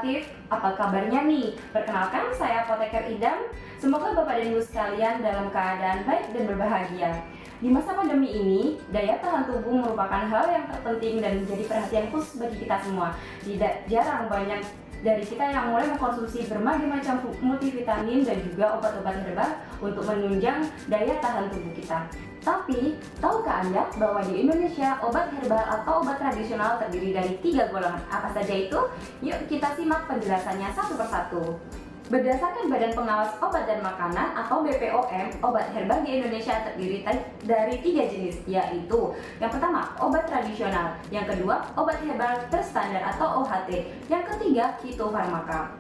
Edukatif, apa kabarnya nih? Perkenalkan, saya Apoteker Idam. Semoga Bapak dan Ibu sekalian dalam keadaan baik dan berbahagia. Di masa pandemi ini, daya tahan tubuh merupakan hal yang terpenting dan menjadi perhatian khusus bagi kita semua. Tidak jarang banyak dari kita yang mulai mengkonsumsi berbagai macam multivitamin dan juga obat-obat herbal untuk menunjang daya tahan tubuh kita. Tapi, tahukah Anda bahwa di Indonesia obat herbal atau obat tradisional terdiri dari 3 golongan? Apa saja itu? Yuk kita simak penjelasannya satu persatu. Berdasarkan Badan Pengawas Obat dan Makanan atau BPOM, obat herbal di Indonesia terdiri dari 3 jenis, yaitu yang pertama, obat tradisional, yang kedua, obat herbal terstandar atau OHT, yang ketiga, fitofarmaka.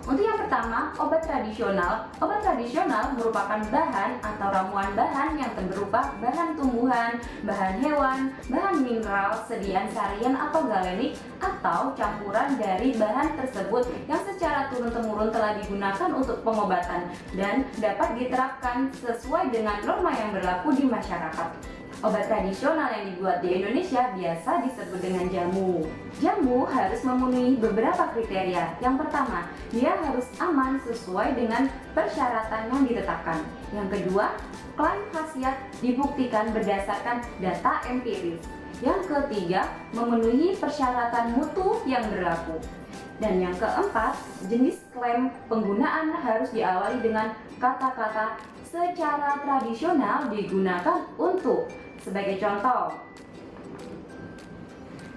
Untuk yang pertama, obat tradisional merupakan bahan atau ramuan bahan yang berupa bahan tumbuhan, bahan hewan, bahan mineral, sediaan sarian atau galenik, atau campuran dari bahan tersebut yang secara turun-temurun telah digunakan untuk pengobatan dan dapat diterapkan sesuai dengan norma yang berlaku di masyarakat. Obat tradisional yang dibuat di Indonesia biasa disebut dengan jamu. Jamu harus memenuhi beberapa kriteria. Yang pertama, dia harus aman sesuai dengan persyaratan yang ditetapkan. Yang kedua, klaim khasiat dibuktikan berdasarkan data empiris. Yang ketiga, memenuhi persyaratan mutu yang berlaku. Dan yang keempat, jenis klaim penggunaan harus diawali dengan kata-kata secara tradisional digunakan untuk. Sebagai contoh,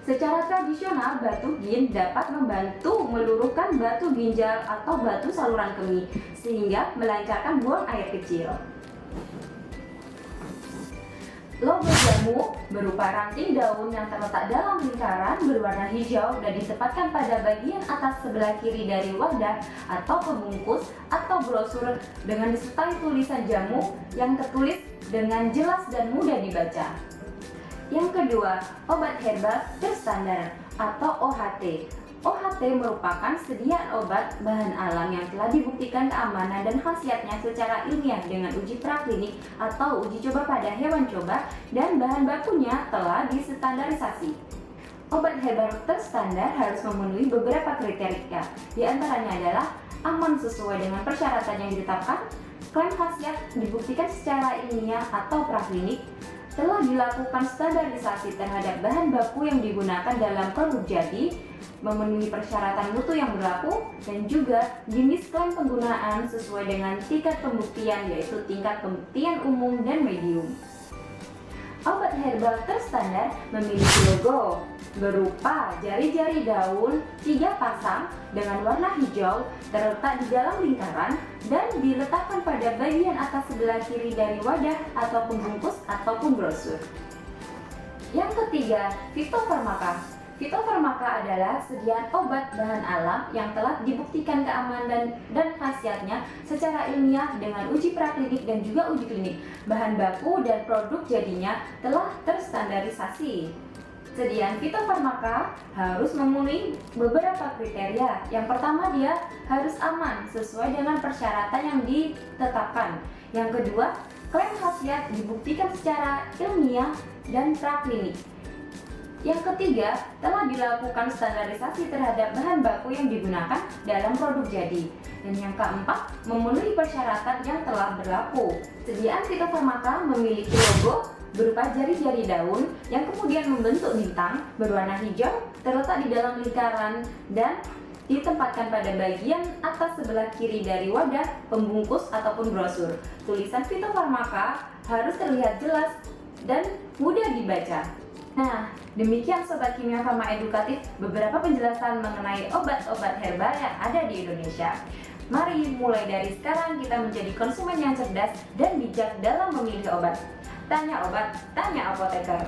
secara tradisional batu gin dapat membantu meluruhkan batu ginjal atau batu saluran kemih sehingga melancarkan buang air kecil. Logo jamu berupa ranting daun yang terletak dalam lingkaran berwarna hijau dan ditempatkan pada bagian atas sebelah kiri dari wadah atau pembungkus atau brosur dengan disertai tulisan jamu yang tertulis dengan jelas dan mudah dibaca. Yang kedua, obat herbal terstandar atau OHT. OHT merupakan sediaan obat bahan alam yang telah dibuktikan keamanan dan khasiatnya secara ilmiah dengan uji praklinik atau uji coba pada hewan coba dan bahan bakunya telah distandarisasi. Obat herbal terstandar harus memenuhi beberapa kriteria. Di antaranya adalah aman sesuai dengan persyaratan yang ditetapkan, klaim khasiat dibuktikan secara ilmiah atau praklinik, telah dilakukan standarisasi terhadap bahan baku yang digunakan dalam produk jadi, memenuhi persyaratan mutu yang berlaku, dan juga jenis klaim penggunaan sesuai dengan tingkat pembuktian, yaitu tingkat pembuktian umum dan medium. Obat herbal terstandar memiliki logo berupa jari-jari daun 3 pasang dengan warna hijau terletak di dalam lingkaran dan diletakkan pada bagian atas sebelah kiri dari wadah atau pembungkus ataupun brosur. Yang ketiga, fitofarmaka. Fitofarmaka adalah sediaan obat bahan alam yang telah dibuktikan keamanan dan khasiatnya secara ilmiah dengan uji praklinik dan juga uji klinik. Bahan baku dan produk jadinya telah terstandarisasi. Sediaan fitofarmaka harus memenuhi beberapa kriteria. Yang pertama, dia harus aman sesuai dengan persyaratan yang ditetapkan. Yang kedua, klaim khasiat dibuktikan secara ilmiah dan praklinik. Yang ketiga, telah dilakukan standarisasi terhadap bahan baku yang digunakan dalam produk jadi. Dan yang keempat, memenuhi persyaratan yang telah berlaku. Sediaan fitofarmaka memiliki logo berupa jari-jari daun yang kemudian membentuk bintang berwarna hijau terletak di dalam lingkaran dan ditempatkan pada bagian atas sebelah kiri dari wadah, pembungkus ataupun brosur. Tulisan fitofarmaka harus terlihat jelas dan mudah dibaca. Nah, demikian Sobat Kimia Farma Edukatif beberapa penjelasan mengenai obat-obat herbal yang ada di Indonesia. Mari mulai dari sekarang kita menjadi konsumen yang cerdas dan bijak dalam memilih obat. Tanya obat, tanya apoteker.